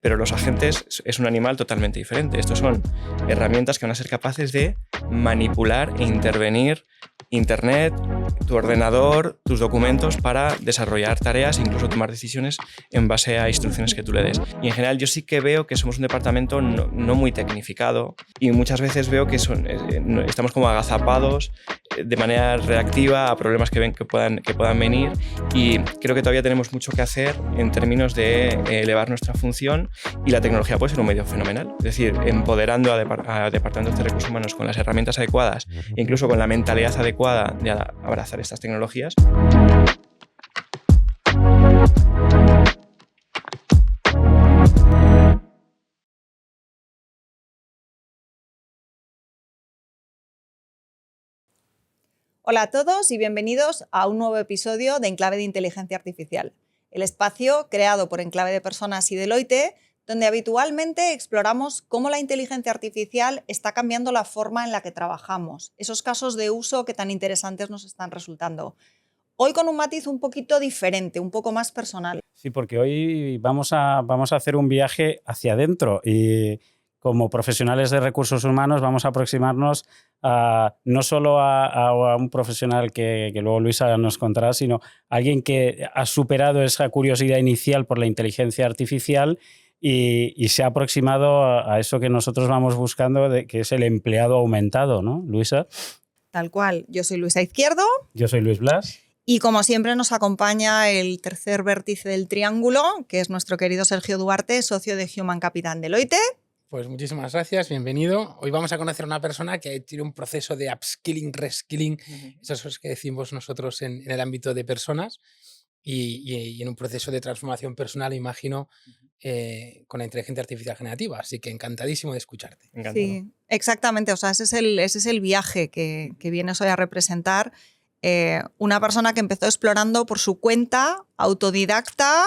Pero los agentes es un animal totalmente diferente. Estos son herramientas que van a ser capaces de manipular e intervenir Internet, tu ordenador, tus documentos para desarrollar tareas e incluso tomar decisiones en base a instrucciones que tú le des. Y en general yo sí que veo que somos un departamento no muy tecnificado y muchas veces veo que estamos como agazapados de manera reactiva a problemas que puedan venir, y creo que todavía tenemos mucho que hacer en términos de elevar nuestra función, y la tecnología puede ser un medio fenomenal. Es decir, empoderando a departamentos de recursos humanos con las herramientas adecuadas e incluso con la mentalidad adecuada de abrazar estas tecnologías. Hola a todos y bienvenidos a un nuevo episodio de Enclave de Inteligencia Artificial, el espacio creado por Enclave de Personas y Deloitte, donde habitualmente exploramos cómo la inteligencia artificial está cambiando la forma en la que trabajamos, esos casos de uso que tan interesantes nos están resultando. Hoy con un matiz un poquito diferente, un poco más personal. Sí, porque hoy vamos a hacer un viaje hacia adentro y como profesionales de recursos humanos vamos a aproximarnos no solo a un profesional que luego Luisa nos contará, sino a alguien que ha superado esa curiosidad inicial por la inteligencia artificial y se ha aproximado a eso que nosotros vamos buscando, que es el empleado aumentado, ¿no, Luisa? Tal cual. Yo soy Luisa Izquierdo. Yo soy Luis Blas. Y como siempre nos acompaña el tercer vértice del triángulo, que es nuestro querido Sergio Duarte, socio de Human Capital Deloitte. Pues muchísimas gracias, bienvenido. Hoy vamos a conocer a una persona que tiene un proceso de upskilling, reskilling, eso es lo que decimos nosotros en el ámbito de personas, y en un proceso de transformación personal, imagino, con la inteligencia artificial generativa. Así que encantadísimo de escucharte. Encantado. Sí, exactamente. O sea, ese es el viaje que vienes hoy a representar. Una persona que empezó explorando por su cuenta, autodidacta,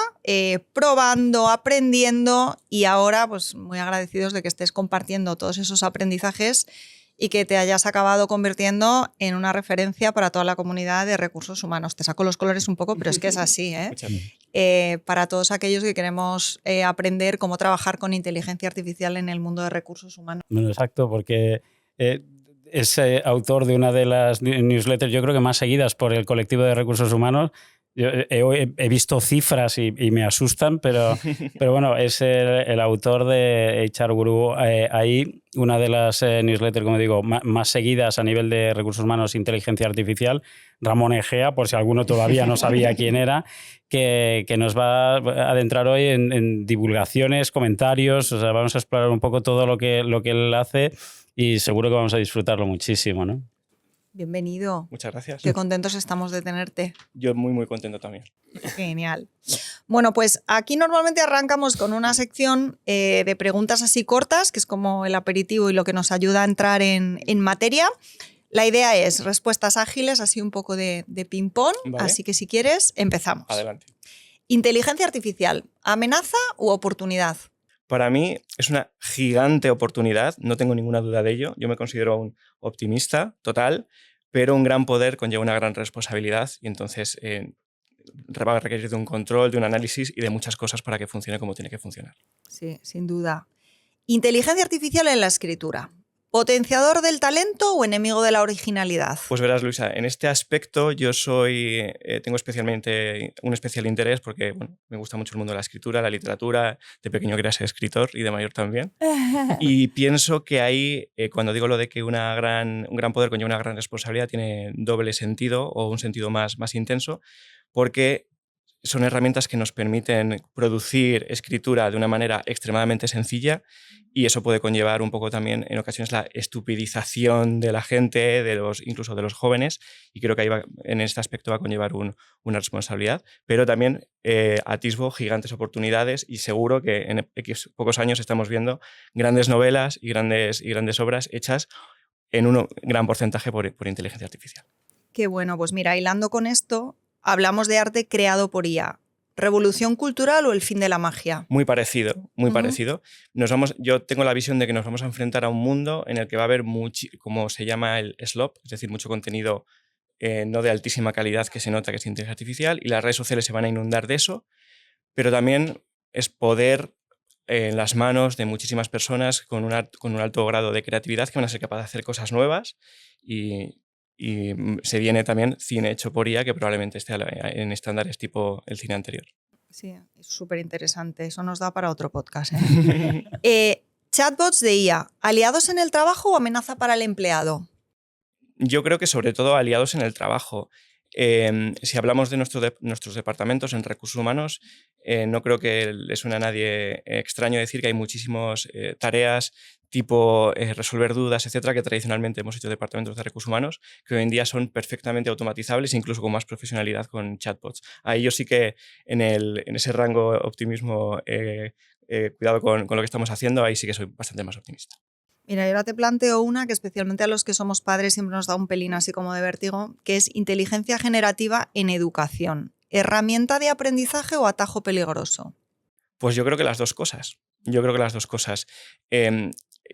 probando, aprendiendo, y ahora pues muy agradecidos de que estés compartiendo todos esos aprendizajes y que te hayas acabado convirtiendo en una referencia para toda la comunidad de recursos humanos. Te saco los colores un poco, pero es que es así, para todos aquellos que queremos aprender cómo trabajar con inteligencia artificial en el mundo de recursos humanos. Bueno, exacto, porque es autor de una de las newsletters, yo creo que más seguidas por el colectivo de recursos humanos. Yo he visto cifras y me asustan, pero bueno, es el autor de HR Guru. Ahí una de las newsletters, como digo, más seguidas a nivel de recursos humanos e inteligencia artificial, Ramón Egea, por si alguno todavía no sabía quién era, que nos va a adentrar hoy en divulgaciones, comentarios. O sea, vamos a explorar un poco todo lo que él hace y seguro que vamos a disfrutarlo muchísimo, ¿no? Bienvenido. Muchas gracias. Qué contentos estamos de tenerte. Yo muy contento también. Genial. Bueno, pues aquí normalmente arrancamos con una sección de preguntas así cortas, que es como el aperitivo y lo que nos ayuda a entrar en materia. La idea es respuestas ágiles, así un poco de ping-pong. Vale. Así que si quieres, empezamos. Adelante. Inteligencia artificial, ¿amenaza u oportunidad? Para mí es una gigante oportunidad, no tengo ninguna duda de ello. Yo me considero un optimista total, pero un gran poder conlleva una gran responsabilidad, y entonces va a requerir de un control, de un análisis y de muchas cosas para que funcione como tiene que funcionar. Sí, sin duda. Inteligencia artificial en la escritura. ¿Potenciador del talento o enemigo de la originalidad? Pues verás, Luisa, en este aspecto yo tengo especialmente un especial interés porque me gusta mucho el mundo de la escritura, la literatura. De pequeño quería ser escritor y de mayor también. Y pienso que ahí, cuando digo lo de que un gran poder conlleva una gran responsabilidad, tiene doble sentido o un sentido más intenso, porque son herramientas que nos permiten producir escritura de una manera extremadamente sencilla, y eso puede conllevar un poco también en ocasiones la estupidización de la gente, incluso de los jóvenes, y creo que ahí en este aspecto va a conllevar una responsabilidad, pero también atisbo gigantes oportunidades, y seguro que en pocos años estamos viendo grandes novelas y grandes obras hechas en un gran porcentaje por inteligencia artificial. Qué bueno, pues mira, hilando con esto, hablamos de arte creado por IA. ¿Revolución cultural o el fin de la magia? Muy parecido, muy parecido. Yo tengo la visión de que nos vamos a enfrentar a un mundo en el que va a haber como se llama el slop, es decir, mucho contenido no de altísima calidad que se nota que es inteligencia artificial, y las redes sociales se van a inundar de eso, pero también es poder en las manos de muchísimas personas con un alto grado de creatividad que van a ser capaces de hacer cosas nuevas y se viene también cine hecho por IA que probablemente esté en estándares tipo el cine anterior. Sí, es súper interesante. Eso nos da para otro podcast. Chatbots de IA, ¿aliados en el trabajo o amenaza para el empleado? Yo creo que sobre todo aliados en el trabajo. Si hablamos de nuestros departamentos en recursos humanos, no creo que le suene a nadie extraño decir que hay muchísimas tareas tipo resolver dudas, etcétera, que tradicionalmente hemos hecho departamentos de recursos humanos, que hoy en día son perfectamente automatizables, incluso con más profesionalidad con chatbots. Ahí yo sí que en ese rango optimismo, cuidado con lo que estamos haciendo, ahí sí que soy bastante más optimista. Mira, yo ahora te planteo una que especialmente a los que somos padres siempre nos da un pelín así como de vértigo, que es inteligencia generativa en educación. ¿Herramienta de aprendizaje o atajo peligroso? Pues yo creo que las dos cosas.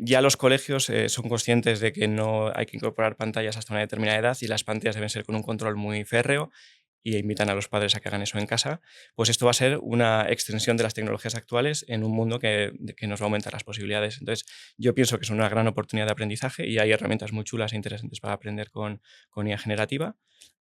Ya los colegios son conscientes de que no hay que incorporar pantallas hasta una determinada edad y las pantallas deben ser con un control muy férreo y invitan a los padres a que hagan eso en casa. Pues esto va a ser una extensión de las tecnologías actuales en un mundo que nos va a aumentar las posibilidades. Entonces, yo pienso que es una gran oportunidad de aprendizaje y hay herramientas muy chulas e interesantes para aprender con IA generativa,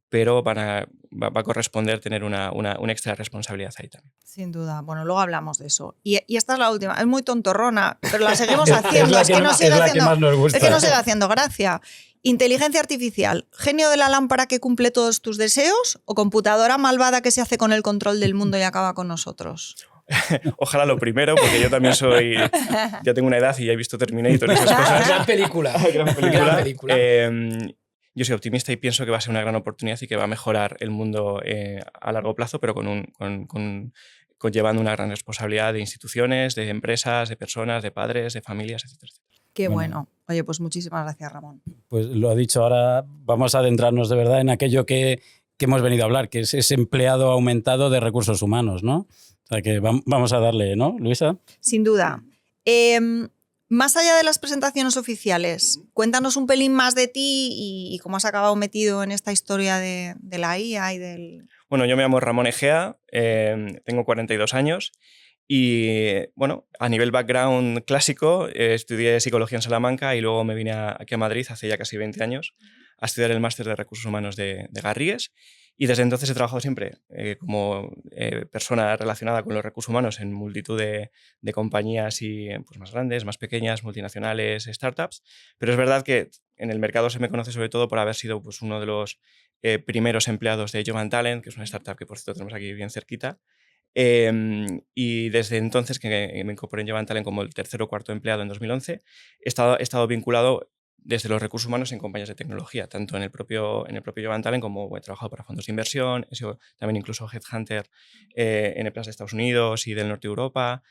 pero va a corresponder tener una extra responsabilidad ahí también. Sin duda. Bueno, luego hablamos de eso. Y esta es la última. Es muy tontorrona, pero la seguimos haciendo. Es la que más nos gusta. Es que nos sigue haciendo gracia. Inteligencia artificial, genio de la lámpara que cumple todos tus deseos o computadora malvada que se hace con el control del mundo y acaba con nosotros. Ojalá lo primero, porque yo también ya tengo una edad y ya he visto Terminator y esas cosas. Gran película. Gran película. Yo soy optimista y pienso que va a ser una gran oportunidad y que va a mejorar el mundo a largo plazo, pero conllevando una gran responsabilidad de instituciones, de empresas, de personas, de padres, de familias, etcétera. Qué bueno. Oye, pues muchísimas gracias, Ramón. Pues lo ha dicho, ahora vamos a adentrarnos de verdad en aquello que hemos venido a hablar, que es ese empleado aumentado de recursos humanos, ¿no? O sea que vamos a darle, ¿no, Luisa? Sin duda. Más allá de las presentaciones oficiales, cuéntanos un pelín más de ti y cómo has acabado metido en esta historia de la IA y del... Bueno, yo me llamo Ramón Egea, tengo 42 años y, bueno, a nivel background clásico, estudié psicología en Salamanca y luego me vine aquí a Madrid hace ya casi 20 años a estudiar el máster de recursos humanos de Garrigues. Y desde entonces he trabajado siempre como persona relacionada con los recursos humanos en multitud de compañías pues más grandes, más pequeñas, multinacionales, startups. Pero es verdad que en el mercado se me conoce sobre todo por haber sido pues, uno de los primeros empleados de Jovan Talent, que es una startup que por cierto tenemos aquí bien cerquita. Y desde entonces que me incorporé en Jovan Talent como el tercer o cuarto empleado en 2011, he estado vinculado desde los recursos humanos en compañías de tecnología, tanto en el propio Jovan Talent como he trabajado para fondos de inversión, he sido también incluso headhunter en empresas de Estados Unidos y del norte de Europa,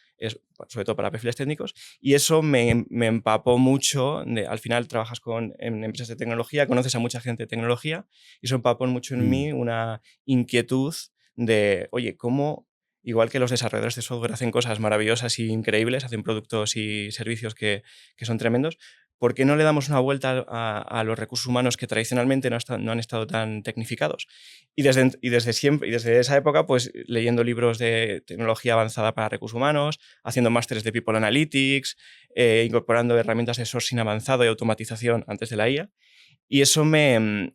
sobre todo para perfiles técnicos, y eso me empapó mucho. Al final trabajas en empresas de tecnología, conoces a mucha gente de tecnología y eso empapó mucho en mí una inquietud de, oye, ¿cómo? Igual que los desarrolladores de software hacen cosas maravillosas e increíbles, hacen productos y servicios que son tremendos, ¿por qué no le damos una vuelta a los recursos humanos que tradicionalmente no han estado tan tecnificados? Y desde siempre, y desde esa época, pues leyendo libros de tecnología avanzada para recursos humanos, haciendo másteres de People Analytics, incorporando herramientas de sourcing avanzado y automatización antes de la IA. Y eso me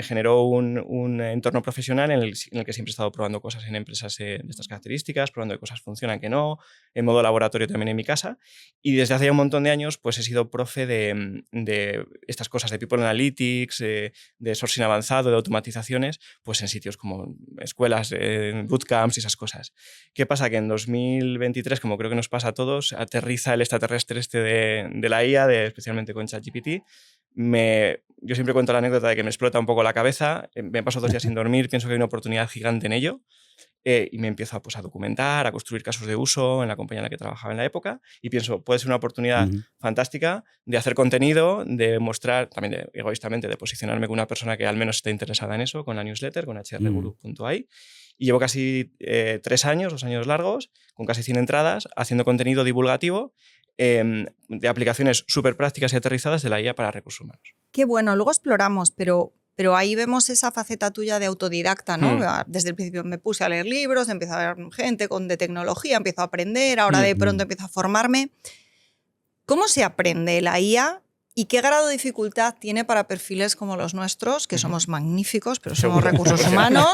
generó un entorno profesional en el que siempre he estado probando cosas en empresas de estas características, probando que cosas funcionan, que no, en modo laboratorio también en mi casa. Y desde hace ya un montón de años pues he sido profe de estas cosas de People Analytics, de sourcing avanzado, de automatizaciones, pues en sitios como escuelas, bootcamps y esas cosas. ¿Qué pasa? Que en 2023, como creo que nos pasa a todos, aterriza el extraterrestre de la IA, especialmente con ChatGPT. Yo siempre cuento la anécdota de que me explota un poco la cabeza, me paso 2 días sin dormir, pienso que hay una oportunidad gigante en ello y me empiezo a documentar, a construir casos de uso en la compañía en la que trabajaba en la época y pienso, puede ser una oportunidad fantástica de hacer contenido, de mostrar, también egoístamente, de posicionarme con una persona que al menos esté interesada en eso, con la newsletter, con hrguru.ai. Y llevo casi 2 años largos, con casi 100 entradas, haciendo contenido divulgativo de aplicaciones súper prácticas y aterrizadas de la IA para recursos humanos. Qué bueno, luego exploramos, pero pero ahí vemos esa faceta tuya de autodidacta, ¿no? Mm. Desde el principio me puse a leer libros, empiezo a ver gente de tecnología, empiezo a aprender, ahora de pronto empiezo a formarme. ¿Cómo se aprende la IA y qué grado de dificultad tiene para perfiles como los nuestros, que somos magníficos, pero somos recursos humanos?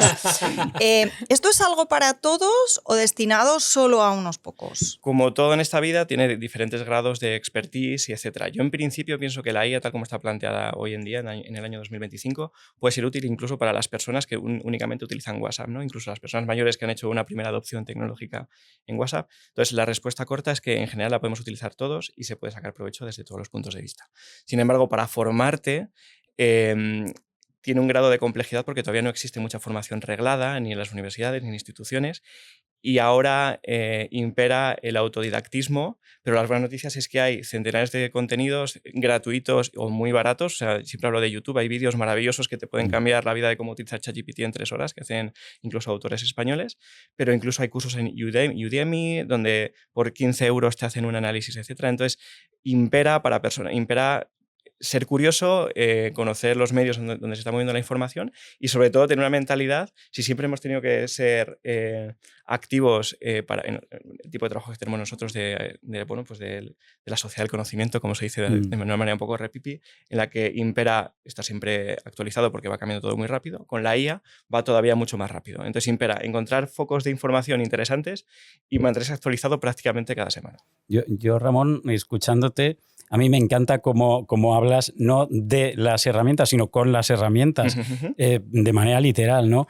¿Esto es algo para todos o destinado solo a unos pocos? Como todo en esta vida, tiene diferentes grados de expertise y etcétera. Yo en principio pienso que la IA, tal como está planteada hoy en día, en el año 2025, puede ser útil incluso para las personas que únicamente utilizan WhatsApp, ¿no? Incluso las personas mayores que han hecho una primera adopción tecnológica en WhatsApp. Entonces, la respuesta corta es que en general la podemos utilizar todos y se puede sacar provecho desde todos los puntos de vista. Sin embargo, para formarte, tiene un grado de complejidad porque todavía no existe mucha formación reglada ni en las universidades ni en instituciones, y ahora impera el autodidactismo, pero las buenas noticias es que hay centenares de contenidos gratuitos o muy baratos. O sea, siempre hablo de YouTube, hay vídeos maravillosos que te pueden cambiar la vida de cómo utilizar ChatGPT en 3 horas, que hacen incluso autores españoles, pero incluso hay cursos en Udemy donde por 15 euros te hacen un análisis, etc. Entonces, impera ser curioso, conocer los medios donde se está moviendo la información y sobre todo tener una mentalidad, si siempre hemos tenido que ser activos en el tipo de trabajo que tenemos nosotros de la sociedad del conocimiento, como se dice de una manera un poco repipi, en la que impera, está siempre actualizado porque va cambiando todo muy rápido, con la IA va todavía mucho más rápido. Entonces impera encontrar focos de información interesantes y mantenerse actualizado prácticamente cada semana. Yo, Ramón, escuchándote, a mí me encanta cómo hablas no de las herramientas, sino con las herramientas, de manera literal, ¿no?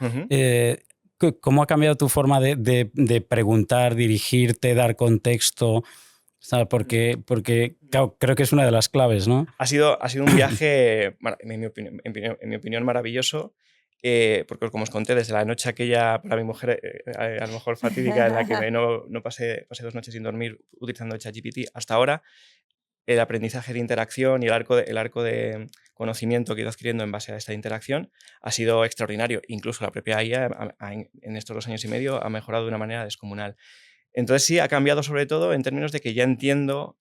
¿Cómo ha cambiado tu forma de preguntar, dirigirte, dar contexto? O sea, porque claro, creo que es una de las claves, ¿no? Ha sido un viaje, en mi opinión, maravilloso, porque como os conté, desde la noche aquella para mi mujer, a lo mejor fatídica, en la que no pasé 2 noches sin dormir utilizando ChatGPT, hasta ahora, el aprendizaje de interacción y el arco de conocimiento que he ido adquiriendo en base a esta interacción ha sido extraordinario. Incluso la propia IA en estos 2 años y medio ha mejorado de una manera descomunal. Entonces sí, ha cambiado sobre todo en términos de que ya entiendo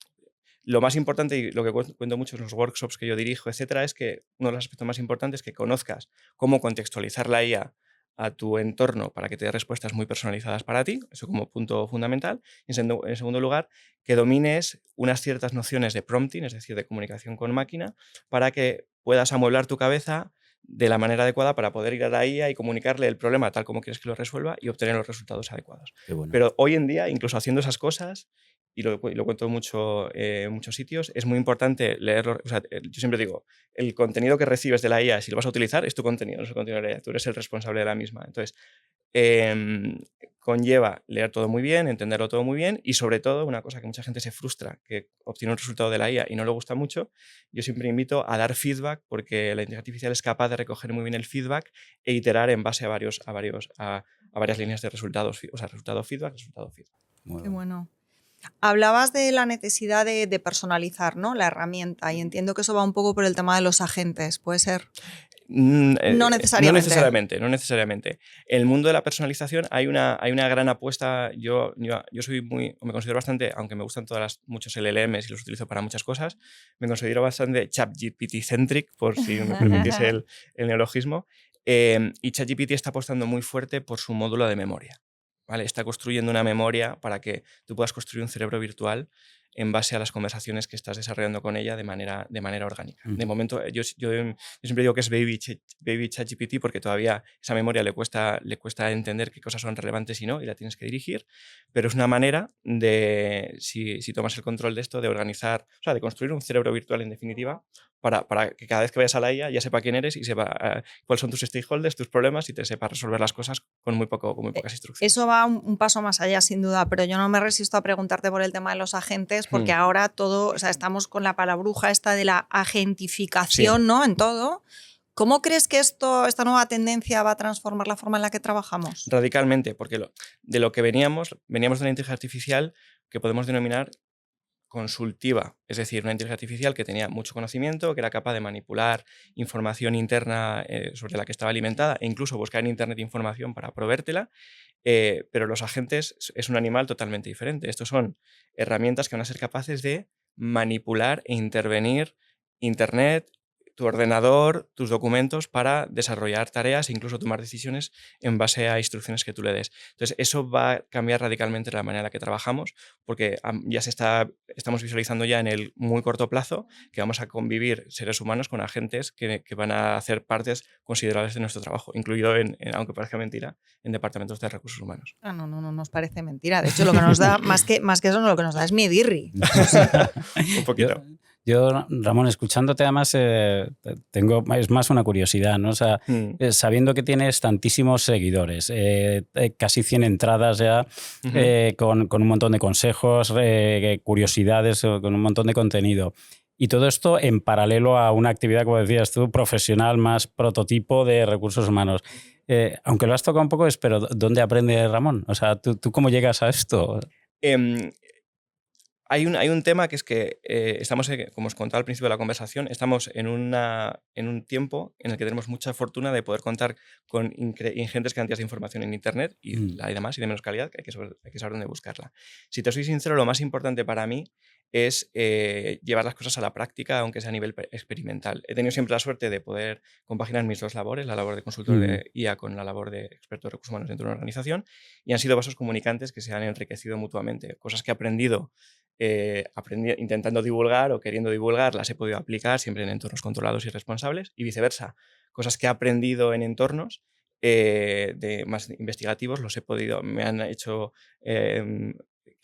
lo más importante, y lo que cuento mucho en los workshops que yo dirijo, etcétera, es que uno de los aspectos más importantes es que conozcas cómo contextualizar la IA a tu entorno para que te dé respuestas muy personalizadas para ti, eso como punto fundamental. En segundo lugar, que domines unas ciertas nociones de prompting, es decir, de comunicación con máquina, para que puedas amueblar tu cabeza de la manera adecuada para poder ir a la IA y comunicarle el problema tal como quieres que lo resuelva y obtener los resultados adecuados. Qué bueno. Pero hoy en día, incluso haciendo esas cosas, y lo cuento mucho en muchos sitios, es muy importante leerlo. O sea, yo siempre digo, el contenido que recibes de la IA, si lo vas a utilizar, es tu contenido, no es el contenido de la IA. Tú eres el responsable de la misma. Entonces, conlleva leer todo muy bien, entenderlo todo muy bien y, sobre todo, una cosa que mucha gente se frustra, que obtiene un resultado de la IA y no le gusta mucho, yo siempre invito a dar feedback, porque la inteligencia artificial es capaz de recoger muy bien el feedback e iterar en base a varias líneas de resultados. O sea, resultado feedback. Qué bueno. Hablabas de la necesidad de personalizar, ¿no?, la herramienta, y entiendo que eso va un poco por el tema de los agentes, ¿puede ser? No necesariamente. No necesariamente. En el mundo de la personalización hay una gran apuesta. Yo soy me considero bastante, aunque me gustan muchos LLMs y los utilizo para muchas cosas, me considero bastante ChatGPT-centric, por si me permitís el neologismo. Y ChatGPT está apostando muy fuerte por su módulo de memoria. ¿Vale? Está construyendo una memoria para que tú puedas construir un cerebro virtual en base a las conversaciones que estás desarrollando con ella de manera orgánica. De momento, yo siempre digo que es baby ChatGPT porque todavía esa memoria le cuesta entender qué cosas son relevantes y no, y la tienes que dirigir, pero es una manera de, si tomas el control de esto, de organizar, o sea, de construir un cerebro virtual en definitiva, para que cada vez que vayas a la IA ya sepa quién eres y sepa cuáles son tus stakeholders, tus problemas, y te sepa resolver las cosas con muy pocas instrucciones. Eso va un paso más allá, sin duda, pero yo no me resisto a preguntarte por el tema de los agentes, porque ahora estamos con la palabruja esta de la agentificación, sí, ¿no?, en todo. ¿Cómo crees que esta nueva tendencia va a transformar la forma en la que trabajamos? Radicalmente, porque de lo que veníamos de una inteligencia artificial que podemos denominar consultiva, es decir, una inteligencia artificial que tenía mucho conocimiento, que era capaz de manipular información interna sobre la que estaba alimentada e incluso buscar en Internet información para proveértela, pero los agentes es un animal totalmente diferente. Estos son herramientas que van a ser capaces de manipular e intervenir Internet, tu ordenador, tus documentos para desarrollar tareas e incluso tomar decisiones en base a instrucciones que tú le des. Entonces, eso va a cambiar radicalmente la manera en la que trabajamos, porque ya estamos visualizando ya en el muy corto plazo que vamos a convivir seres humanos con agentes que van a hacer partes considerables de nuestro trabajo, incluido, aunque parezca mentira, en departamentos de recursos humanos. No nos parece mentira. De hecho, lo que nos da, más que eso, lo que nos da es miedirri. Un poquito. Yo, Ramón, escuchándote además, es más una curiosidad, ¿no? O sea, sabiendo que tienes tantísimos seguidores, casi 100 entradas ya, con un montón de consejos, curiosidades, con un montón de contenido. Y todo esto en paralelo a una actividad, como decías tú, profesional, más prototipo de recursos humanos. Aunque lo has tocado un poco, pero ¿dónde aprende Ramón? O sea, ¿tú cómo llegas a esto? Hay un tema que es que estamos, como os contaba al principio de la conversación, estamos en un tiempo en el que tenemos mucha fortuna de poder contar con ingentes cantidades de información en Internet y hay de más y de menos calidad, que hay que saber dónde buscarla. Si te soy sincero, lo más importante para mí es llevar las cosas a la práctica, aunque sea a nivel experimental. He tenido siempre la suerte de poder compaginar mis dos labores, la labor de consultor de IA con la labor de experto de recursos humanos dentro de una organización, y han sido vasos comunicantes que se han enriquecido mutuamente. Cosas que he aprendido intentando divulgar o queriendo divulgar, las he podido aplicar siempre en entornos controlados y responsables, y viceversa. Cosas que he aprendido en entornos más investigativos, me han hecho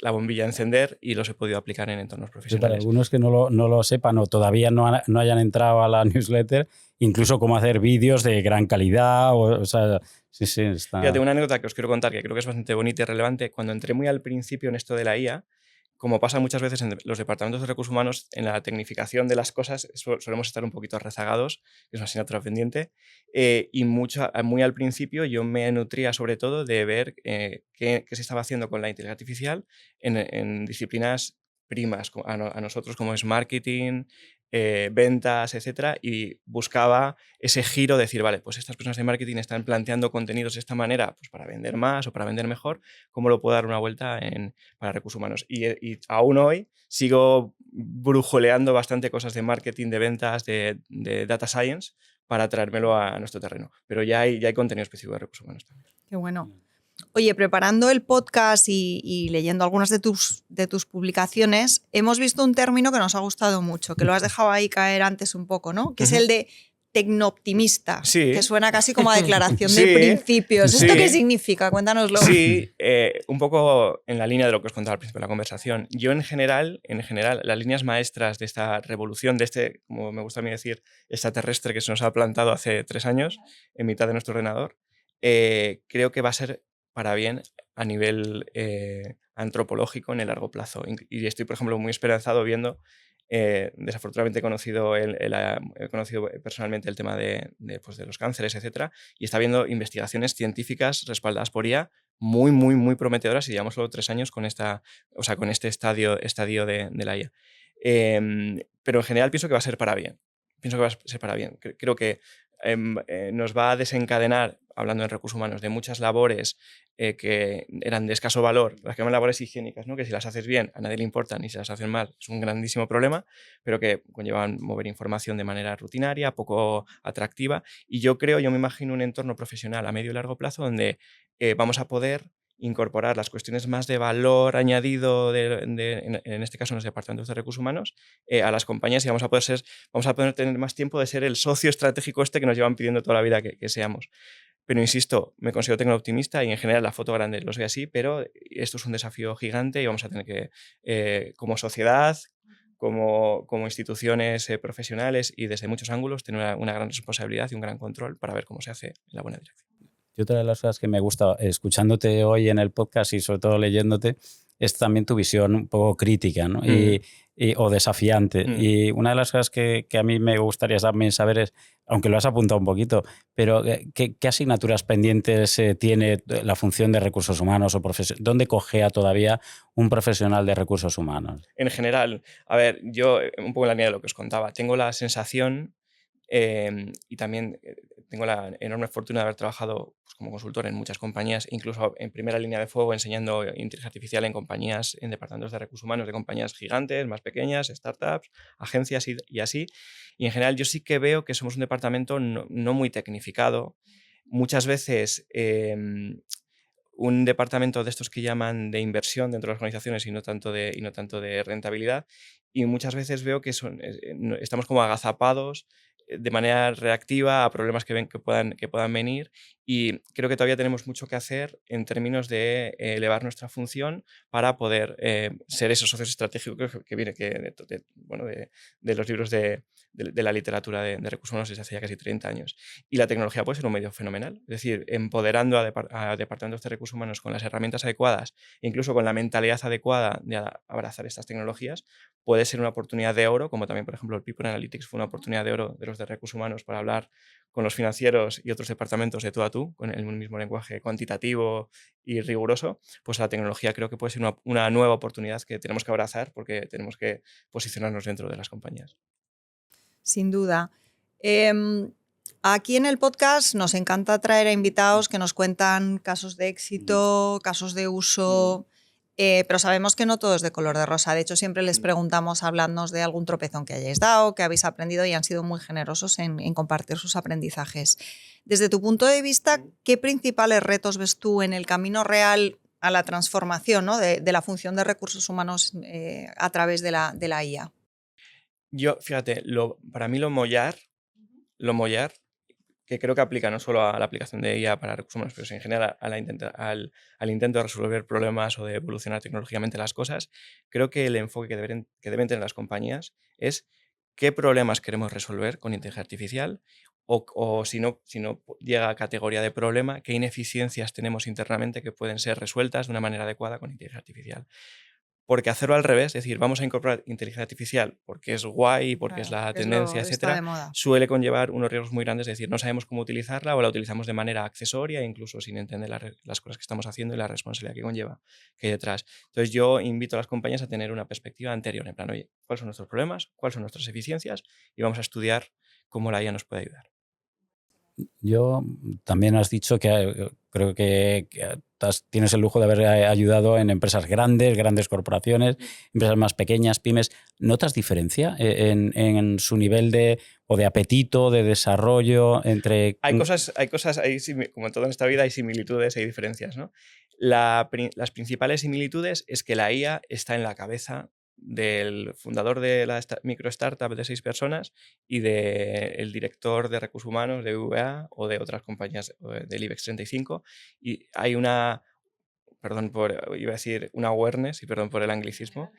la bombilla encender y los he podido aplicar en entornos profesionales. Para algunos que no lo sepan o todavía no hayan entrado a la newsletter, incluso cómo hacer vídeos de gran calidad. O sea, sí, está... Fíjate, una anécdota que os quiero contar que creo que es bastante bonita y relevante. Cuando entré muy al principio en esto de la IA, como pasa muchas veces en los departamentos de recursos humanos, en la tecnificación de las cosas solemos estar un poquito rezagados, que es una asignatura pendiente, y muy al principio yo me nutría sobre todo de ver qué se estaba haciendo con la inteligencia artificial en disciplinas primas a nosotros, como es marketing, ventas, etcétera, y buscaba ese giro de decir, vale, pues estas personas de marketing están planteando contenidos de esta manera pues para vender más o para vender mejor, ¿cómo lo puedo dar una vuelta para recursos humanos? Y aún hoy sigo brujuleando bastante cosas de marketing, de ventas, de data science para traérmelo a nuestro terreno, pero ya hay contenido específico de recursos humanos también. Qué bueno. Oye, preparando el podcast y leyendo algunas de tus publicaciones, hemos visto un término que nos ha gustado mucho, que lo has dejado ahí caer antes un poco, ¿no? Que es el de tecnooptimista, que suena casi como a declaración de principios. ¿Esto qué significa? Cuéntanoslo. Sí, un poco en la línea de lo que os contaba al principio de la conversación. Yo en general, las líneas maestras de esta revolución, de este, como me gusta a mí decir, extraterrestre que se nos ha plantado hace 3 años en mitad de nuestro ordenador, creo que va a ser para bien a nivel antropológico en el largo plazo. Y estoy, por ejemplo, muy esperanzado viendo, desafortunadamente he conocido personalmente el tema de los cánceres, etcétera, y está viendo investigaciones científicas respaldadas por IA muy, muy, muy prometedoras, y llevamos solo 3 años con este estadio de la IA. Pero en general pienso que va a ser para bien. Creo que nos va a desencadenar, hablando en recursos humanos, de muchas labores que eran de escaso valor, las que llaman labores higiénicas, ¿no? Que si las haces bien a nadie le importan y si las hacen mal es un grandísimo problema, pero que conllevan mover información de manera rutinaria, poco atractiva. Y yo me imagino un entorno profesional a medio y largo plazo donde vamos a poder incorporar las cuestiones más de valor añadido, en este caso en los departamentos de recursos humanos, a las compañías, y vamos a poder tener más tiempo de ser el socio estratégico que nos llevan pidiendo toda la vida que seamos. Pero insisto, me considero tecnooptimista y en general la foto grande lo soy así, pero esto es un desafío gigante y vamos a tener que, como sociedad, como instituciones profesionales y desde muchos ángulos, tener una gran responsabilidad y un gran control para ver cómo se hace en la buena dirección. Y otra de las cosas que me gusta, escuchándote hoy en el podcast y sobre todo leyéndote, es también tu visión un poco crítica, ¿no? O desafiante. Y una de las cosas que a mí me gustaría también saber es, aunque lo has apuntado un poquito, pero ¿qué asignaturas pendientes tiene la función de recursos humanos o dónde cojea todavía un profesional de recursos humanos? En general, a ver, yo un poco en la línea de lo que os contaba, tengo la sensación Y también tengo la enorme fortuna de haber trabajado pues, como consultor en muchas compañías, incluso en primera línea de fuego enseñando inteligencia artificial en compañías, en departamentos de recursos humanos de compañías gigantes, más pequeñas, startups, agencias y así. Y en general yo sí que veo que somos un departamento no muy tecnificado. Muchas veces un departamento de estos que llaman de inversión dentro de las organizaciones y no tanto de rentabilidad. Y muchas veces veo que estamos como agazapados de manera reactiva a problemas que puedan venir, y creo que todavía tenemos mucho que hacer en términos de elevar nuestra función para poder ser esos socios estratégicos que viene de los libros de la literatura de recursos humanos desde hace ya casi 30 años. Y la tecnología puede ser un medio fenomenal, es decir, empoderando a departamentos de recursos humanos con las herramientas adecuadas, incluso con la mentalidad adecuada de abrazar estas tecnologías, puede ser una oportunidad de oro, como también, por ejemplo, el People Analytics fue una oportunidad de oro de los de recursos humanos para hablar con los financieros y otros departamentos de tú a tú, con el mismo lenguaje cuantitativo y riguroso. Pues la tecnología creo que puede ser una nueva oportunidad que tenemos que abrazar porque tenemos que posicionarnos dentro de las compañías. Sin duda. Aquí en el podcast nos encanta traer a invitados que nos cuentan casos de éxito, casos de uso, pero sabemos que no todo es de color de rosa. De hecho, siempre les preguntamos, habladnos de algún tropezón que hayáis dado, que habéis aprendido, y han sido muy generosos en compartir sus aprendizajes. Desde tu punto de vista, ¿qué principales retos ves tú en el camino real a la transformación, ¿no? de la función de recursos humanos a través de la IA? Yo, fíjate, para mí lo mollar, que creo que aplica no solo a la aplicación de IA para recursos humanos, pero en general al intento de resolver problemas o de evolucionar tecnológicamente las cosas, creo que el enfoque que deben tener las compañías es qué problemas queremos resolver con inteligencia artificial, o si no llega a categoría de problema, qué ineficiencias tenemos internamente que pueden ser resueltas de una manera adecuada con inteligencia artificial. Porque hacerlo al revés, es decir, vamos a incorporar inteligencia artificial porque es guay, porque es la tendencia, está de etcétera, moda. suele conllevar unos riesgos muy grandes, es decir, no sabemos cómo utilizarla o la utilizamos de manera accesoria, incluso sin entender las cosas que estamos haciendo y la responsabilidad que conlleva, que hay detrás. Entonces yo invito a las compañías a tener una perspectiva anterior, en plan, oye, ¿cuáles son nuestros problemas? ¿Cuáles son nuestras eficiencias? Y vamos a estudiar cómo la IA nos puede ayudar. Yo también has dicho que creo que tienes el lujo de haber ayudado en empresas grandes corporaciones, empresas más pequeñas, pymes. ¿Notas diferencia en su nivel de apetito, de desarrollo entre...? Hay cosas, como en todo en esta vida, hay similitudes, hay diferencias, ¿no? Las principales similitudes es que la IA está en la cabeza del fundador de la micro startup de 6 personas y del director de recursos humanos de BBVA o de otras compañías del IBEX 35, y hay una awareness, y perdón por el anglicismo,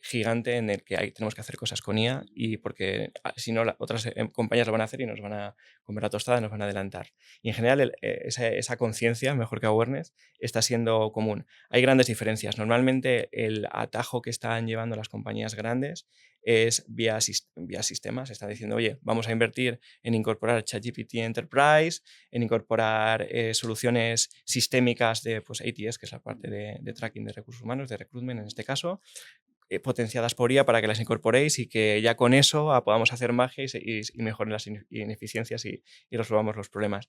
gigante en el que tenemos que hacer cosas con IA, y porque si no, otras compañías lo van a hacer y nos van a comer la tostada, nos van a adelantar. Y en general esa conciencia, mejor que awareness, está siendo común. Hay grandes diferencias. Normalmente el atajo que están llevando las compañías grandes es vía sistemas. Están diciendo, oye, vamos a invertir en incorporar ChatGPT Enterprise, en incorporar soluciones sistémicas de ATS, que es la parte de tracking de recursos humanos, de recruitment en este caso, potenciadas por IA para que las incorporéis y que ya con eso podamos hacer magia y mejoren las ineficiencias y resolvamos los problemas.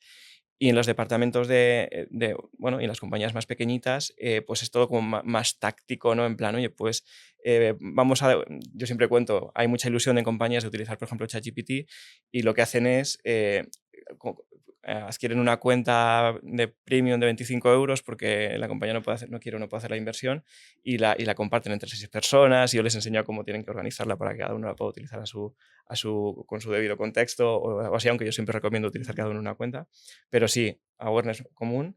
Y en los departamentos y en las compañías más pequeñitas, pues es todo como más táctico, ¿no? En plan, oye, pues yo siempre cuento, hay mucha ilusión en compañías de utilizar, por ejemplo, ChatGPT, y lo que hacen es adquieren una cuenta de premium de 25 euros porque la compañía no puede hacer la inversión, y la comparten entre 6 personas, y yo les enseño cómo tienen que organizarla para que cada uno la pueda utilizar con su debido contexto o así, aunque yo siempre recomiendo utilizar cada uno una cuenta. Pero sí, awareness común,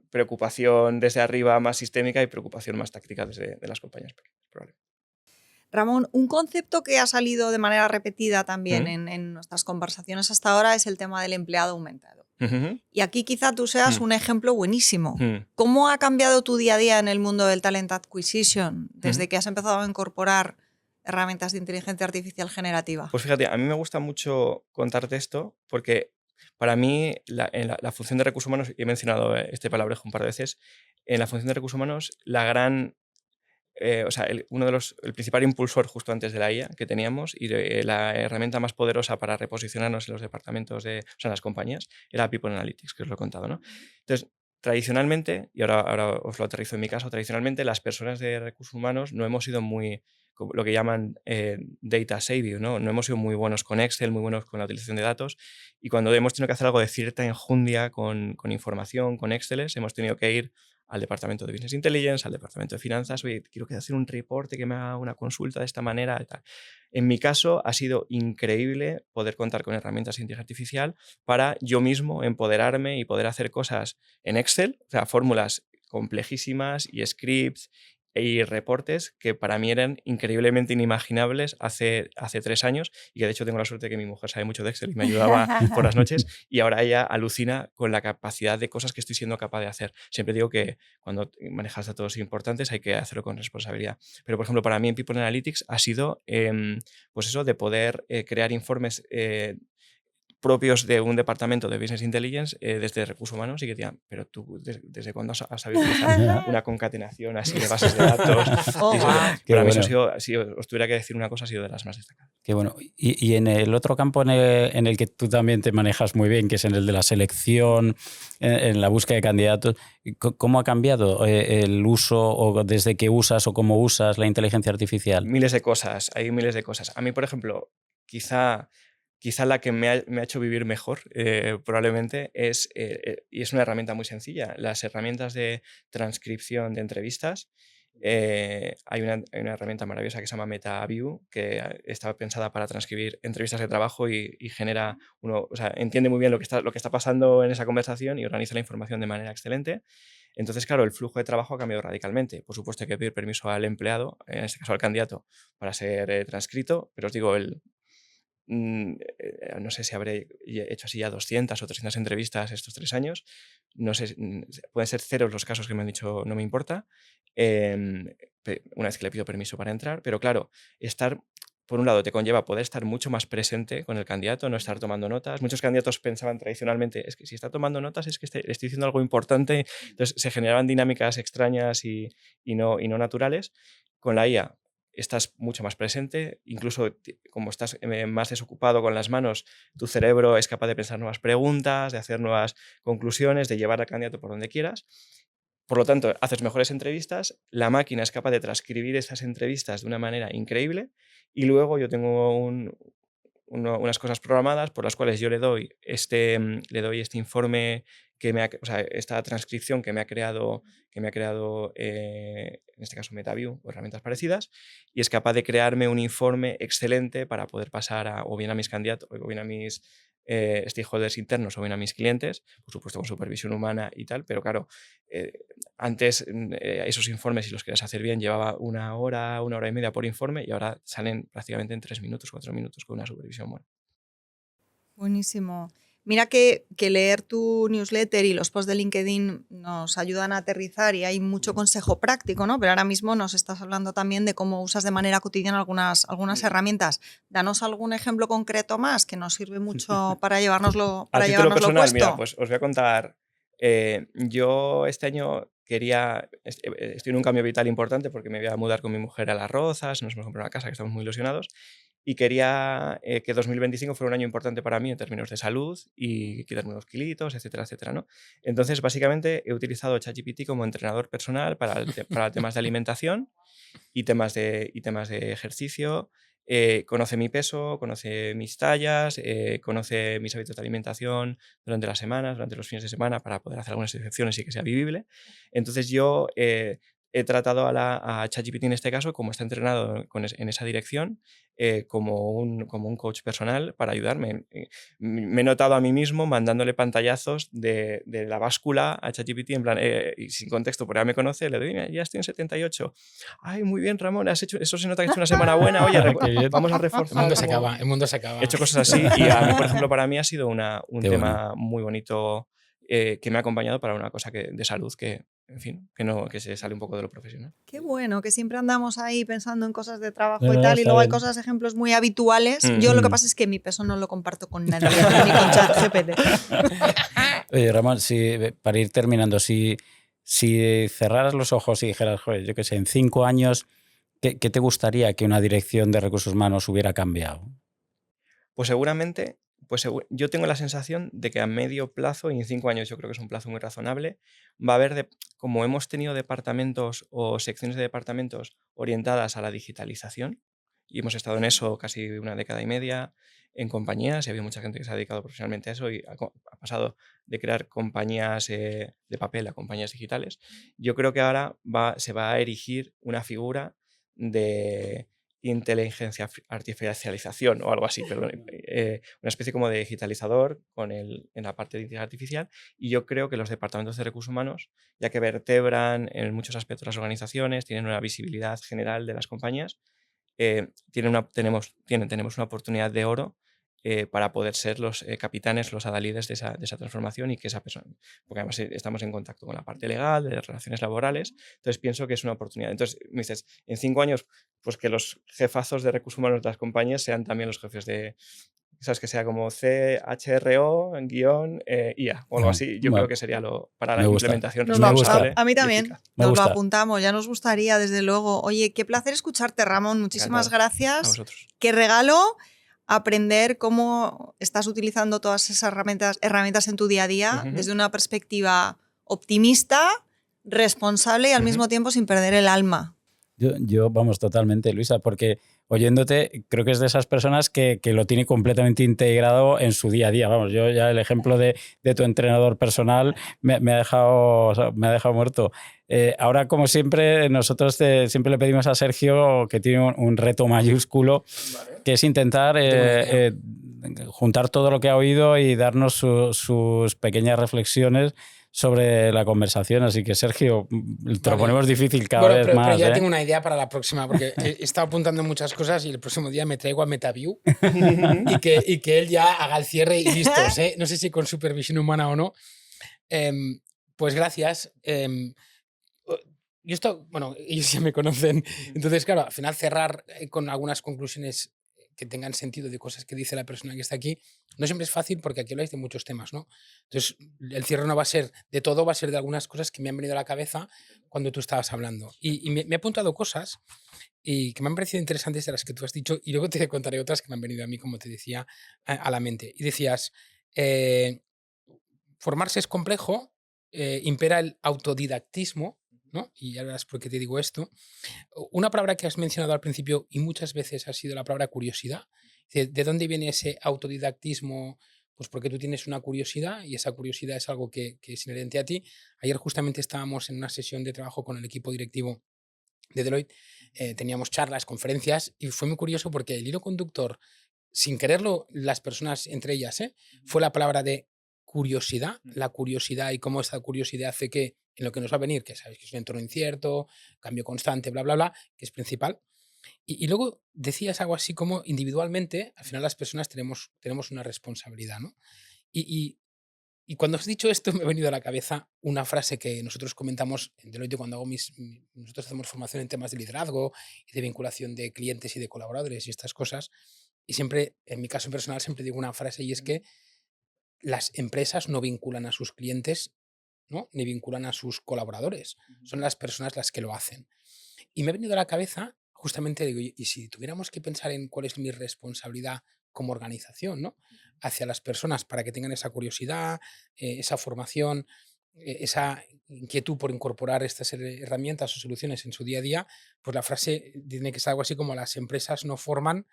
preocupación desde arriba más sistémica y preocupación más táctica de las compañías pequeñas, probablemente. Ramón, un concepto que ha salido de manera repetida también en nuestras conversaciones hasta ahora es el tema del empleado aumentado. Y aquí quizá tú seas un ejemplo buenísimo. ¿Cómo ha cambiado tu día a día en el mundo del talent acquisition desde que has empezado a incorporar herramientas de inteligencia artificial generativa? Pues fíjate, a mí me gusta mucho contarte esto porque para mí en la función de recursos humanos, y he mencionado este palabrejo un par de veces, en la función de recursos humanos el principal impulsor justo antes de la IA que teníamos y la herramienta más poderosa para reposicionarnos en los departamentos en las compañías era People Analytics, que os lo he contado, ¿no? Entonces, tradicionalmente, y ahora os lo aterrizo en mi caso, tradicionalmente las personas de recursos humanos no hemos sido muy, lo que llaman data savvy, ¿no? No hemos sido muy buenos con Excel, muy buenos con la utilización de datos, y cuando hemos tenido que hacer algo de cierta enjundia con información, con Excel, hemos tenido que ir al departamento de Business Intelligence, al departamento de finanzas, oye, quiero hacer un reporte que me haga una consulta de esta manera y tal. En mi caso ha sido increíble poder contar con herramientas de inteligencia artificial para yo mismo empoderarme y poder hacer cosas en Excel, o sea, fórmulas complejísimas y scripts y reportes que para mí eran increíblemente inimaginables hace 3 años, y que de hecho tengo la suerte de que mi mujer sabe mucho de Excel y me ayudaba por las noches, y ahora ella alucina con la capacidad de cosas que estoy siendo capaz de hacer. Siempre digo que cuando manejas datos importantes hay que hacerlo con responsabilidad. Pero, por ejemplo, para mí en People Analytics ha sido pues eso de poder crear informes propios de un departamento de Business Intelligence desde recursos humanos, y que digan, pero tú, ¿desde cuándo has sabido utilizar una concatenación así de bases de datos? Para mí eso ha sido, si os tuviera que decir una cosa, ha sido de las más destacadas. Qué bueno. Y en el otro campo en el que tú también te manejas muy bien, que es en el de la selección, en la búsqueda de candidatos, ¿cómo ha cambiado el uso, o desde que usas o cómo usas la inteligencia artificial? Miles de cosas, hay miles de cosas. A mí, por ejemplo, quizá la que me ha hecho vivir mejor, probablemente, y es una herramienta muy sencilla, las herramientas de transcripción de entrevistas. Hay una herramienta maravillosa que se llama MetaView, que está pensada para transcribir entrevistas de trabajo y genera entiende muy bien lo que está pasando en esa conversación y organiza la información de manera excelente. Entonces, claro, el flujo de trabajo ha cambiado radicalmente. Por supuesto, hay que pedir permiso al empleado, en este caso al candidato, para ser transcrito, pero os digo, no sé si habré hecho así ya 200 o 300 entrevistas estos 3 años. No sé, pueden ser ceros los casos que me han dicho no me importa, una vez que le pido permiso para entrar. Pero claro, por un lado, te conlleva poder estar mucho más presente con el candidato, no estar tomando notas. Muchos candidatos pensaban tradicionalmente, es que si está tomando notas es que le estoy diciendo algo importante. Entonces se generaban dinámicas extrañas y no naturales. Con la IA estás mucho más presente, incluso como estás más desocupado con las manos, tu cerebro es capaz de pensar nuevas preguntas, de hacer nuevas conclusiones, de llevar al candidato por donde quieras. Por lo tanto, haces mejores entrevistas, la máquina es capaz de transcribir esas entrevistas de una manera increíble, y luego yo tengo unas cosas programadas por las cuales yo le doy este informe esta transcripción que me ha creado en este caso MetaView o herramientas parecidas, y es capaz de crearme un informe excelente para poder pasar o bien a mis candidatos o bien a mis stakeholders internos o bien a mis clientes, por supuesto con supervisión humana y tal. Pero claro, antes esos informes, si los querías hacer bien, llevaba 1 hora, 1 hora y media por informe, y ahora salen prácticamente en 3 minutos, 4 minutos con una supervisión buena. Buenísimo. Mira que leer tu newsletter y los posts de LinkedIn nos ayudan a aterrizar y hay mucho consejo práctico, ¿no? Pero ahora mismo nos estás hablando también de cómo usas de manera cotidiana algunas herramientas. Danos algún ejemplo concreto más que nos sirve mucho para llevárnoslo A título personal, puesto. mira, pues os voy a contar. Yo este año estoy en un cambio vital importante porque me voy a mudar con mi mujer a Las Rozas, nos hemos comprado una casa, que estamos muy ilusionados, y quería que 2025 fuera un año importante para mí en términos de salud y quitarme unos kilitos, etcétera, etcétera, ¿no? Entonces, básicamente, he utilizado ChatGPT como entrenador personal para temas de alimentación y temas de ejercicio. Conoce mi peso, conoce mis tallas, conoce mis hábitos de alimentación durante las semanas, durante los fines de semana, para poder hacer algunas excepciones y que sea vivible. Entonces yo he tratado a ChatGPT en este caso, como está entrenado en esa dirección, como un coach personal para ayudarme. Me he notado a mí mismo mandándole pantallazos de la báscula a ChatGPT en plan, y sin contexto, porque ya me conoce, le doy, ya estoy en 78. Ay, muy bien, Ramón, has hecho, eso se nota que has hecho una semana buena. Oye, vamos a reforzar. El mundo se acaba. He hecho cosas así, y a mí, por ejemplo, para mí ha sido un tema muy bonito que me ha acompañado para una cosa de salud que, en fin, que se sale un poco de lo profesional. Qué bueno, que siempre andamos ahí pensando en cosas de trabajo y tal, y luego hay ejemplos muy habituales. Yo lo que pasa es que mi peso no lo comparto con nadie, ni con ChatGPT. Oye, Ramón, para ir terminando, si Si cerraras los ojos y dijeras, joder, yo qué sé, en 5 años, ¿qué te gustaría que una dirección de recursos humanos hubiera cambiado? Pues seguramente, yo tengo la sensación de que a medio plazo, y en 5 años yo creo que es un plazo muy razonable, va a haber, como hemos tenido departamentos o secciones de departamentos orientadas a la digitalización, y hemos estado en eso casi una década y media en compañías, y había mucha gente que se ha dedicado profesionalmente a eso y ha pasado de crear compañías de papel a compañías digitales. Yo creo que ahora se va a erigir una figura de inteligencia artificialización o algo así, perdón, una especie como de digitalizador en la parte de inteligencia artificial, y yo creo que los departamentos de recursos humanos, ya que vertebran en muchos aspectos las organizaciones, tienen una visibilidad general de las compañías, tenemos una oportunidad de oro para poder ser los capitanes, los adalides de esa transformación, y que esa persona, porque además estamos en contacto con la parte legal, de relaciones laborales, entonces pienso que es una oportunidad. Entonces me dices, en 5 años, pues que los jefazos de recursos humanos de las compañías sean también los jefes de, ¿sabes? Que sea como CHRO-IA o algo así. Yo creo que sería para la me gusta. implementación Nos lo responsable. a mí también. Eficaz. Nos lo apuntamos, ya nos gustaría, desde luego. Oye, qué placer escucharte, Ramón. Muchísimas Encantado. gracias. A vosotros. Qué regalo aprender cómo estás utilizando todas esas herramientas en tu día a día desde una perspectiva optimista, responsable y al mismo tiempo sin perder el alma. Yo, vamos, totalmente, Luisa, porque oyéndote, creo que es de esas personas que lo tiene completamente integrado en su día a día. Vamos, yo ya el ejemplo de tu entrenador personal me ha dejado muerto. Ahora, como siempre, nosotros siempre le pedimos a Sergio, que tiene un reto mayúsculo, que es intentar juntar todo lo que ha oído y darnos sus pequeñas reflexiones sobre la conversación. Así que, Sergio, te lo ponemos difícil cada vez más. Pero ya tengo una idea para la próxima, porque he estado apuntando muchas cosas y el próximo día me traigo a MetaView y que él ya haga el cierre y listos, ¿eh? No sé si con supervisión humana o no. Pues gracias. Ellos ya me conocen. Entonces, claro, al final cerrar con algunas conclusiones que tengan sentido de cosas que dice la persona que está aquí, no siempre es fácil porque aquí habláis de muchos temas, ¿no? Entonces, el cierre no va a ser de todo, va a ser de algunas cosas que me han venido a la cabeza cuando tú estabas hablando. Y me he apuntado cosas y que me han parecido interesantes de las que tú has dicho, y luego te contaré otras que me han venido a mí, como te decía, a la mente. Y decías, formarse es complejo, impera el autodidactismo, ¿no? Y ya verás por qué te digo esto. Una palabra que has mencionado al principio y muchas veces ha sido la palabra curiosidad. ¿De dónde viene ese autodidactismo? Pues porque tú tienes una curiosidad y esa curiosidad es algo que es inherente a ti. Ayer justamente estábamos en una sesión de trabajo con el equipo directivo de Deloitte, teníamos charlas, conferencias, y fue muy curioso porque el hilo conductor, sin quererlo las personas entre ellas, fue la palabra de curiosidad, la curiosidad y cómo esa curiosidad hace que en lo que nos va a venir, que sabéis que es un entorno incierto, cambio constante, bla, bla, bla, que es principal. Y luego decías algo así como individualmente, al final las personas tenemos una responsabilidad, ¿no? Y cuando has dicho esto me ha venido a la cabeza una frase que nosotros comentamos en Deloitte cuando nosotros hacemos formación en temas de liderazgo y de vinculación de clientes y de colaboradores y estas cosas. Y siempre, en mi caso personal, siempre digo una frase y es que las empresas no vinculan a sus clientes, ¿no? Ni vinculan a sus colaboradores. Son las personas las que lo hacen. Y me ha venido a la cabeza, justamente, digo, y si tuviéramos que pensar en cuál es mi responsabilidad como organización, ¿no? Hacia las personas para que tengan esa curiosidad, esa formación, esa inquietud por incorporar estas herramientas o soluciones en su día a día, pues la frase tiene que ser algo así como: las empresas no forman,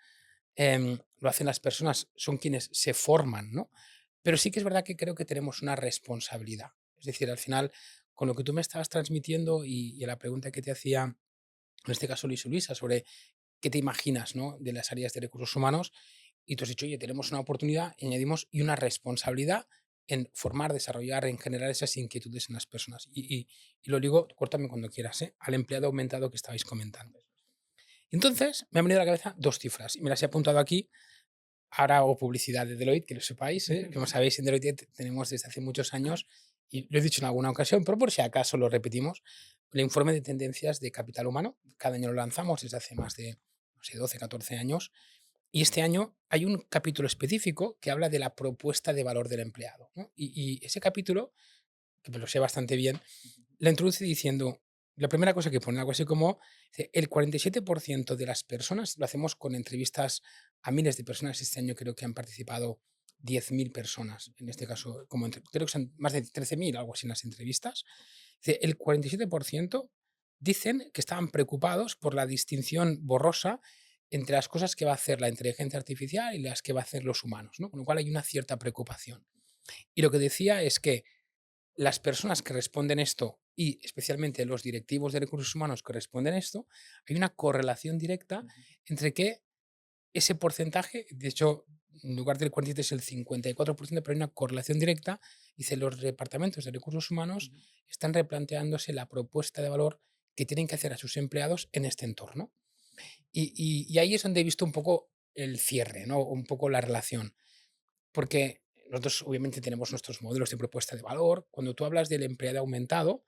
lo hacen las personas, son quienes se forman, ¿no? Pero sí que es verdad que creo que tenemos una responsabilidad. Es decir, al final, con lo que tú me estabas transmitiendo y la pregunta que te hacía, en este caso Luisa, sobre qué te imaginas, ¿no?, de las áreas de recursos humanos, y tú has dicho, oye, tenemos una oportunidad, y añadimos, y una responsabilidad en formar, desarrollar, en generar esas inquietudes en las personas. Y lo digo, córtame cuando quieras, al empleado aumentado que estabais comentando. Entonces, me han venido a la cabeza 2 cifras, y me las he apuntado aquí. Ahora hago publicidad de Deloitte, que lo sepáis, que como sabéis, en Deloitte tenemos desde hace muchos años, y lo he dicho en alguna ocasión, pero por si acaso lo repetimos, el informe de tendencias de capital humano. Cada año lo lanzamos desde hace más de, no sé, 12, 14 años. Y este año hay un capítulo específico que habla de la propuesta de valor del empleado, ¿no? Y ese capítulo, que me lo sé bastante bien, la introduce diciendo, la primera cosa que pone, algo así como, el 47% de las personas, lo hacemos con entrevistas a miles de personas, este año creo que han participado 10.000 personas, en este caso, creo que son más de 13.000, algo así en las entrevistas, el 47% dicen que estaban preocupados por la distinción borrosa entre las cosas que va a hacer la inteligencia artificial y las que va a hacer los humanos, ¿no? Con lo cual hay una cierta preocupación. Y lo que decía es que las personas que responden esto, y especialmente los directivos de recursos humanos que responden esto, hay una correlación directa entre que ese porcentaje, de hecho, en lugar del 47 es el 54%, pero hay una correlación directa. Dice, los departamentos de recursos humanos están replanteándose la propuesta de valor que tienen que hacer a sus empleados en este entorno. Y ahí es donde he visto un poco el cierre, ¿no? Un poco la relación. Porque nosotros obviamente tenemos nuestros modelos de propuesta de valor. Cuando tú hablas del empleado aumentado,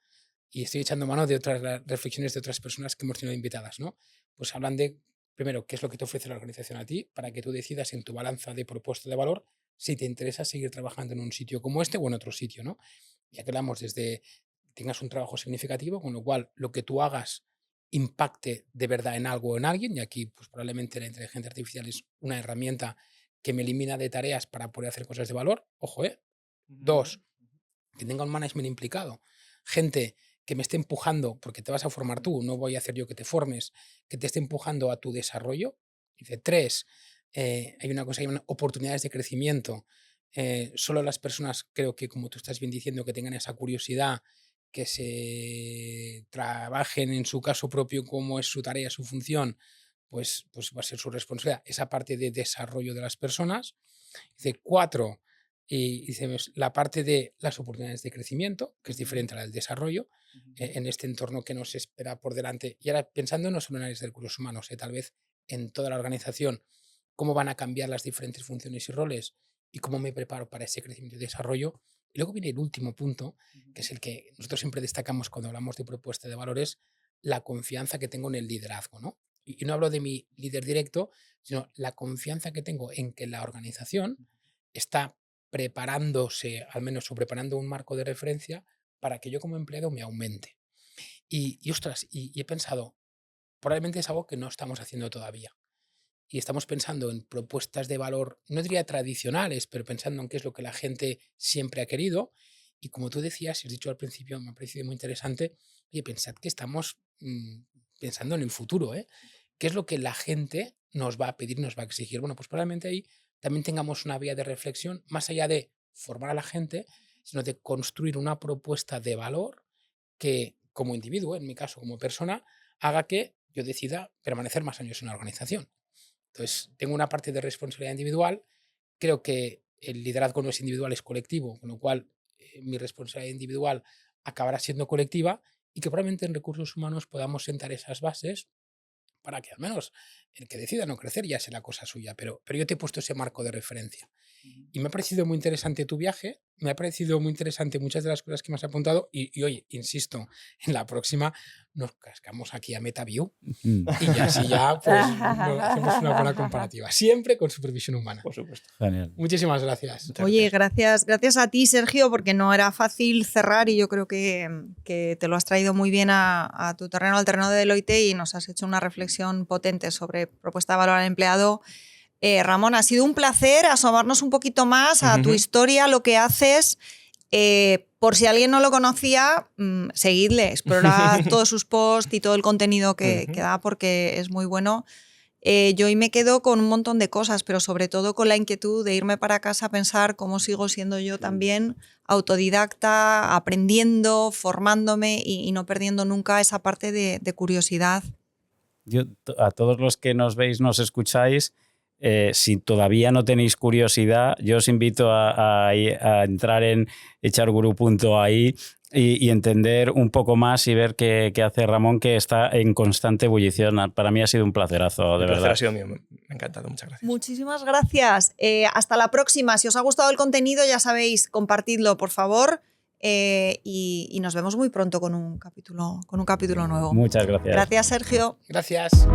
y estoy echando mano de otras reflexiones de otras personas que hemos tenido invitadas, ¿no? Pues hablan de, primero, qué es lo que te ofrece la organización a ti para que tú decidas en tu balanza de propuesta de valor si te interesa seguir trabajando en un sitio como este o en otro sitio, ¿no? Ya que hablamos desde tengas un trabajo significativo, con lo cual lo que tú hagas impacte de verdad en algo o en alguien, y aquí pues probablemente la inteligencia artificial es una herramienta que me elimina de tareas para poder hacer cosas de valor. Ojo, ¿eh? Dos, que tenga un management implicado. Gente que me esté empujando, porque te vas a formar tú, no voy a hacer yo que te formes, que te esté empujando a tu desarrollo. Dice, tres, hay una cosa que llaman oportunidades de crecimiento. Solo las personas, creo que como tú estás bien diciendo, que tengan esa curiosidad, que se trabajen en su caso propio, cómo es su tarea, su función, pues va a ser su responsabilidad, esa parte de desarrollo de las personas. Dice, cuatro, y dice, la parte de las oportunidades de crecimiento, que es diferente a la del desarrollo, en este entorno que nos espera por delante. Y ahora pensando no solo en áreas de recursos humanos, tal vez en toda la organización, cómo van a cambiar las diferentes funciones y roles y cómo me preparo para ese crecimiento y desarrollo. Y luego viene el último punto, que es el que nosotros siempre destacamos cuando hablamos de propuesta de valores, la confianza que tengo en el liderazgo, ¿no? Y no hablo de mi líder directo, sino la confianza que tengo en que la organización está preparándose, al menos o preparando un marco de referencia para que yo como empleado me aumente. Ostras, y he pensado, probablemente es algo que no estamos haciendo todavía. Y estamos pensando en propuestas de valor, no diría tradicionales, pero pensando en qué es lo que la gente siempre ha querido. Y como tú decías, y has dicho al principio, me ha parecido muy interesante, oye, pensad que estamos pensando en el futuro, ¿eh? ¿Qué es lo que la gente nos va a pedir, nos va a exigir? Bueno, pues probablemente ahí también tengamos una vía de reflexión, más allá de formar a la gente, sino de construir una propuesta de valor que, como individuo, en mi caso, como persona, haga que yo decida permanecer más años en una organización. Entonces, tengo una parte de responsabilidad individual. Creo que el liderazgo no es individual, es colectivo, con lo cual mi responsabilidad individual acabará siendo colectiva y que probablemente en recursos humanos podamos sentar esas bases para que al menos el que decida no crecer ya sea la cosa suya, pero yo te he puesto ese marco de referencia. Y me ha parecido muy interesante tu viaje, me ha parecido muy interesante muchas de las cosas que me has apuntado y oye, insisto, en la próxima nos cascamos aquí a MetaView y así ya pues hacemos una buena comparativa, siempre con supervisión humana. Por supuesto. Genial. Muchísimas gracias. Oye, gracias a ti, Sergio, porque no era fácil cerrar y yo creo que te lo has traído muy bien a tu terreno, al terreno de Deloitte, y nos has hecho una reflexión potente sobre propuesta de valor al empleado. Ramón, ha sido un placer asomarnos un poquito más a tu historia, lo que haces. Por si alguien no lo conocía, seguidle, explorad todos sus posts y todo el contenido que da, porque es muy bueno. Yo hoy me quedo con un montón de cosas, pero sobre todo con la inquietud de irme para casa a pensar cómo sigo siendo yo también autodidacta, aprendiendo, formándome y no perdiendo nunca esa parte de curiosidad. Yo, a todos los que nos veis, nos escucháis, si todavía no tenéis curiosidad, yo os invito a entrar en echarguru.ai y entender un poco más y ver qué hace Ramón, que está en constante ebullición. Para mí ha sido un placerazo, de verdad. Ha sido mío, me ha encantado, muchas gracias. Muchísimas gracias. Hasta la próxima. Si os ha gustado el contenido, ya sabéis, compartidlo, por favor. Y nos vemos muy pronto con un capítulo nuevo. Muchas gracias. Gracias, Sergio. Gracias.